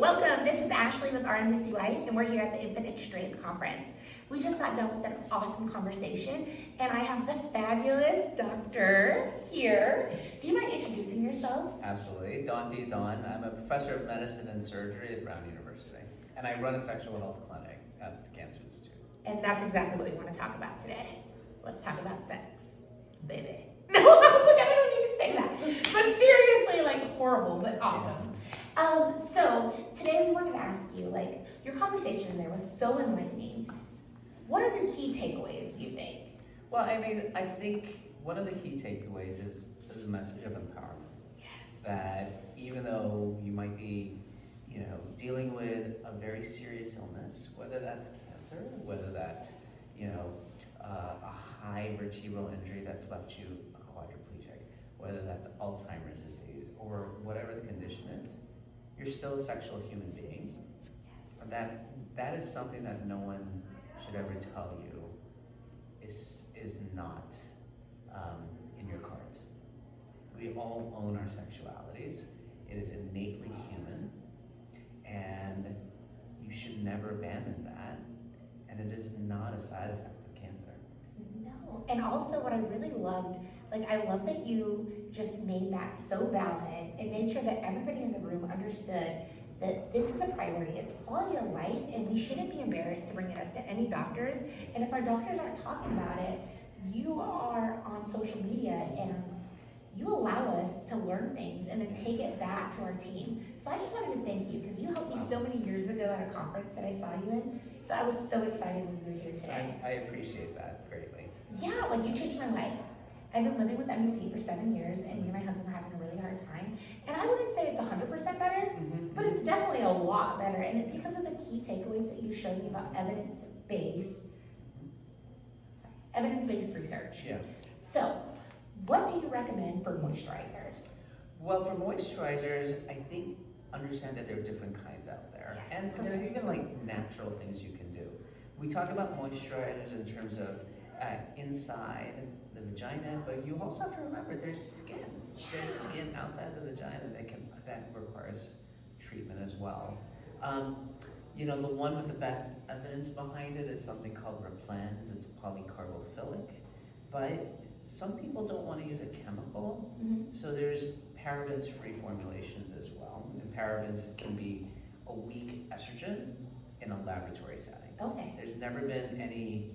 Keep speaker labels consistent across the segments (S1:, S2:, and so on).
S1: Welcome. This is Ashley with OUR MBC Life, and we're here at the Infinite Strength Conference. We just got done with an awesome conversation, and I have the fabulous doctor here. Do you mind introducing yourself?
S2: Absolutely. Dizon. I'm a professor of medicine and surgery at Brown University, and I run a sexual health clinic at the Cancer Institute.
S1: And that's exactly what we want to talk about today. Let's talk about sex, baby. No, I was like, I don't need to say that. But seriously, like horrible, but awesome. So today we wanted to ask you, like, your conversation there was so enlightening. What are your key takeaways, you think?
S2: Well, I think one of the key takeaways is a message of empowerment.
S1: Yes.
S2: That even though you might be, dealing with a very serious illness, whether that's cancer, whether that's, a high vertebral injury that's left you a quadriplegic, whether that's Alzheimer's disease or whatever the condition is, you're still a sexual human being.
S1: Yes.
S2: That is something that no one should ever tell you is not in your cards. We all own our sexualities. It is innately human, and you should never abandon that. And it is not a side effect of cancer.
S1: No. And also what I really loved, I love that you just made that so valid and made sure that everybody in the room understood that this is a priority. It's quality of life, and we shouldn't be embarrassed to bring it up to any doctors. And if our doctors aren't talking about it, you are on social media and you allow us to learn things and then take it back to our team. So I just wanted to thank you because you helped me so many years ago at a conference that I saw you in. So I was so excited when you were here today.
S2: I appreciate that greatly.
S1: Yeah, you changed my life. I've been living with MBC for 7 years, and me and my husband are having a really hard time. And I wouldn't say it's 100% better, but it's definitely a lot better. And it's because of the key takeaways that you showed me about evidence-based research.
S2: Yeah.
S1: So, what do you recommend for moisturizers?
S2: Well, for moisturizers, I think understand that there are different kinds out there.
S1: Yes,
S2: And there's even natural things you can do. We talk about moisturizers in terms of inside the vagina, but you also have to remember there's skin.
S1: Yeah.
S2: There's skin outside the vagina that requires treatment as well. The one with the best evidence behind it is something called Replens. It's polycarbophilic, but some people don't want to use a chemical, so there's parabens-free formulations as well. And parabens can be a weak estrogen in a laboratory setting.
S1: Okay.
S2: There's never been any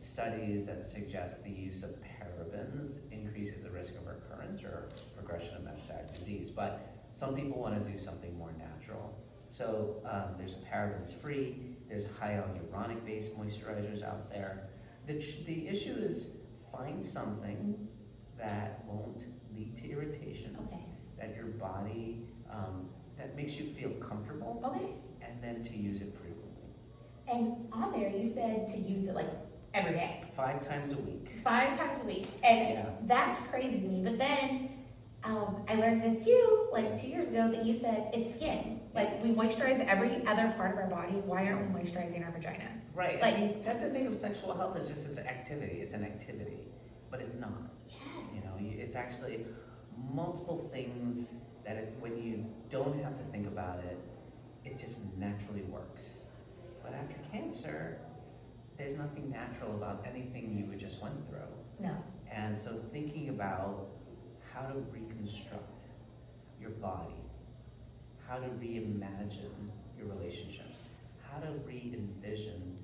S2: studies that suggest the use of parabens increases the risk of recurrence or progression of metastatic disease, but some people want to do something more natural. So there's parabens-free, there's hyaluronic-based moisturizers out there. The issue is find something that won't lead to irritation, that your body, that makes you feel comfortable, and then to use it frequently.
S1: And on there, you said to use it every day.
S2: 5 times a week.
S1: 5 times a week. And that's crazy to me. But then I learned this too, 2 years ago, that you said it's skin. We moisturize every other part of our body. Why aren't we moisturizing our vagina?
S2: Right. You tend to think of sexual health as just as activity. It's an activity, but it's not.
S1: Yes.
S2: It's actually multiple things that when you don't have to think about it, it just naturally works. But after cancer, there's nothing natural about anything you just went through.
S1: No.
S2: And so thinking about how to reconstruct your body, how to reimagine your relationships, how to re-envision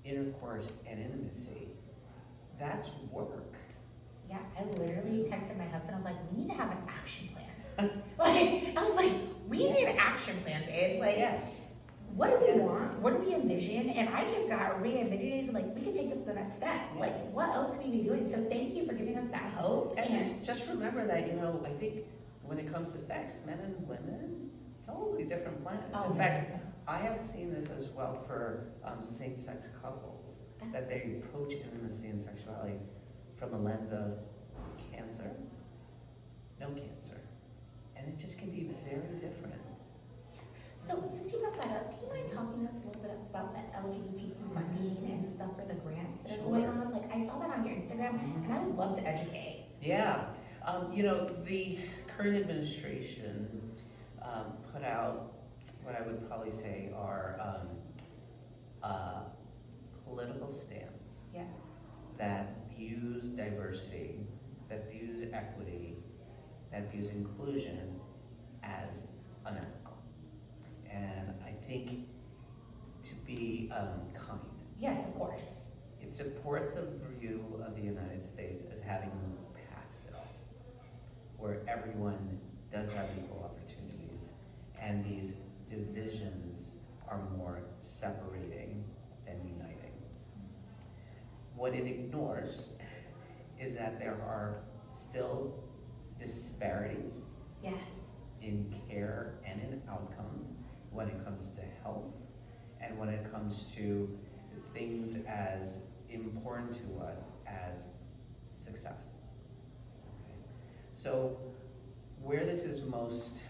S2: intercourse and intimacy, that's work.
S1: Yeah, I literally texted my husband. I was like, we need to have an action plan. I was like, we need an action plan, babe.
S2: Yes.
S1: What do we want? What do we envision? And I just got re-envisioned, we could take this to the next step.
S2: Yes.
S1: What else can we be doing? So thank you for giving us that hope.
S2: And just remember that, I think when it comes to sex, men and women, totally different planets. In fact, I have seen this as well for same-sex couples, that they approach intimacy and sexuality from a lens of cancer, no cancer. And it just can be very different.
S1: So since you brought that up, do you mind talking to us a little bit about the LGBTQ funding and stuff for the grants that are going on? I saw that on your Instagram, and I would love to educate.
S2: Yeah. The current administration put out would probably say are a political stance
S1: Yes.
S2: that views diversity, that views equity, that views inclusion as unethical. And I think to be kind.
S1: Yes, of course.
S2: It supports a view of the United States as having moved past it all, where everyone does have equal opportunities, and these divisions are more separating than uniting. What it ignores is that there are still disparities
S1: Yes.
S2: in care and in outcomes when it comes to health and when it comes to things as important to us as success. Okay. So where this is most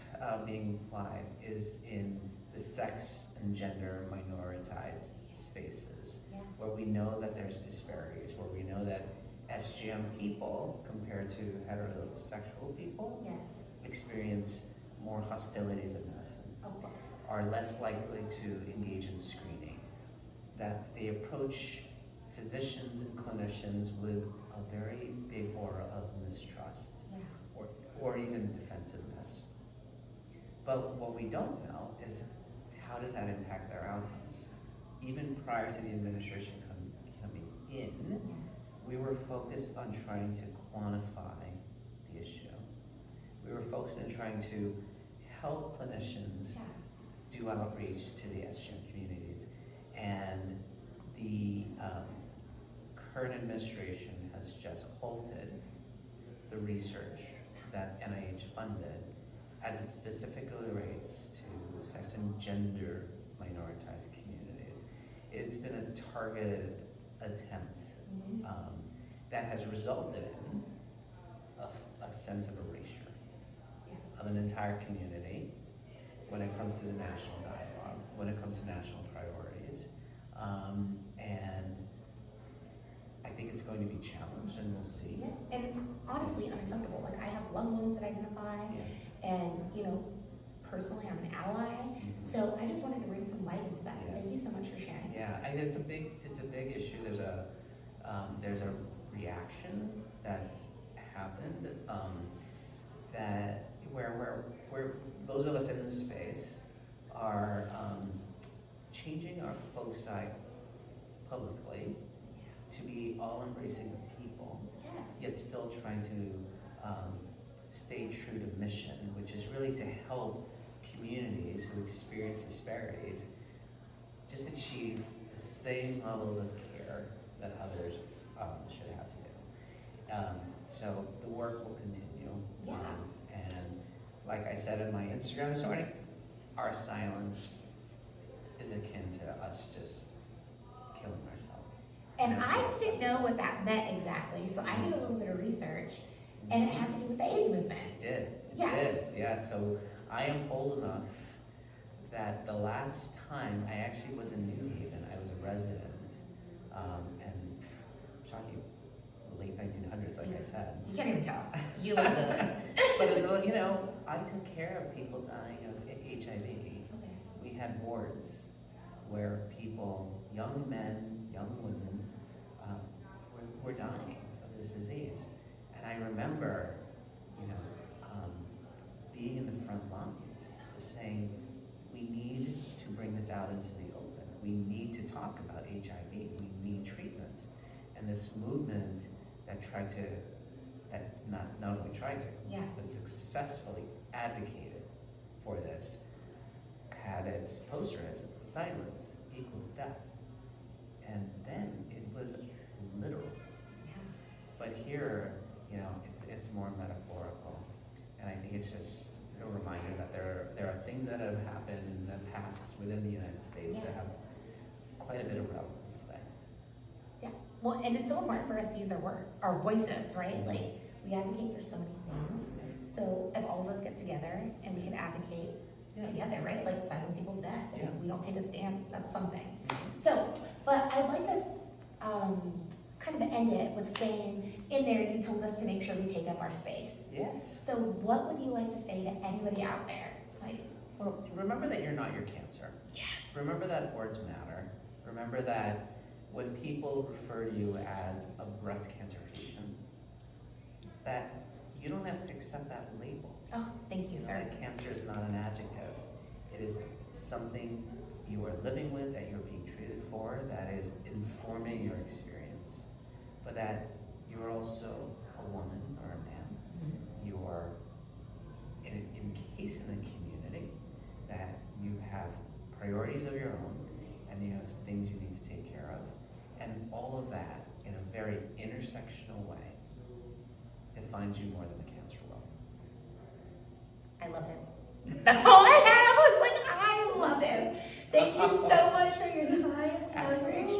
S2: being applied is in the sex and gender minoritized spaces,
S1: Yeah.
S2: where we know that there's disparities, where we know that SGM people compared to heterosexual people
S1: Yes.
S2: experience more hostilities in medicine,
S1: Of course.
S2: are less likely to engage in screening, that they approach physicians and clinicians with a very big aura of mistrust
S1: Yeah.
S2: or even defensiveness. But what we don't know is how does that impact their outcomes? Even prior to the administration coming in,
S1: Yeah.
S2: we were focused on trying to quantify the issue. We were focused on trying to help clinicians
S1: Yeah.
S2: do outreach to the SGM communities. And the current administration has just halted the research that NIH funded as it specifically relates to sex and gender minoritized communities. It's been a targeted attempt that has resulted in a sense of erasure of an entire community when it comes to the national dialogue, when it comes to national priorities. And I think it's going to be challenged, and we'll see.
S1: Yeah. And it's honestly unacceptable. Like, I have loved ones that identify,
S2: Yeah.
S1: and personally, I'm an ally. So I just wanted to bring some light into that. So thank you so much for sharing.
S2: Yeah, it's a big issue. There's a reaction that's happened that where those of us in this space are changing our foci publicly to be all embracing of people,
S1: Yes.
S2: yet still trying to stay true to mission, which is really to help communities who experience disparities just achieve the same levels of care that others should have to do. So the work will continue.
S1: Yeah.
S2: And like I said in my Instagram this morning, our silence is akin to us just killing ourselves.
S1: And
S2: that's
S1: I
S2: what
S1: didn't know what that meant exactly, so I did a little bit of research, and it had to do with the AIDS movement.
S2: It did.
S1: Yeah.
S2: Did. Yeah. So I am old enough that the last time I actually was in New Haven, I was a resident, and I'm talking late 1900s, like I said.
S1: You can't even tell. You look good.
S2: But as I took care of people dying of HIV.
S1: Okay.
S2: We had wards where people, young men, young women, were dying of this disease. And I remember, being in the front lines, saying, we need to bring this out into the open. We need to talk about HIV. We need treatments. And this movement that not only tried to,
S1: Yeah.
S2: but successfully advocated for this, had its poster as silence equals death. And then it was literal.
S1: Yeah.
S2: But here, it's more metaphorical. And I think it's just a reminder that there are things that have happened in the past within the United States that have quite a bit of relevance today.
S1: Yeah. Well, and it's so important for us to use our voices, right? Like, we advocate for so many things. So if all of us get together and we can advocate together, right? Like, silence equals death. And if we don't take a stance, that's something. So, but I'd like to kind of end it with saying, in there you told us to make sure we take up our space.
S2: Yes.
S1: So what would you like to say to anybody out there? Like,
S2: Well, remember that you're not your cancer.
S1: Yes.
S2: Remember that words matter. Remember that when people refer to you as a breast cancer patient, that you don't have to accept that label.
S1: Oh, thank you, sir.
S2: That cancer is not an adjective. It is something you are living with, that you're being treated for, that is informing your experience. But that you are also a woman or a man.
S1: Mm-hmm.
S2: You are encased in a community, that you have priorities of your own, and you have things you need to take care of. And all of that, in a very intersectional way, defines you more than the cancer will.
S1: I love him. That's all I have. I was like, I love him. Thank you so much for your time.
S2: Absolutely.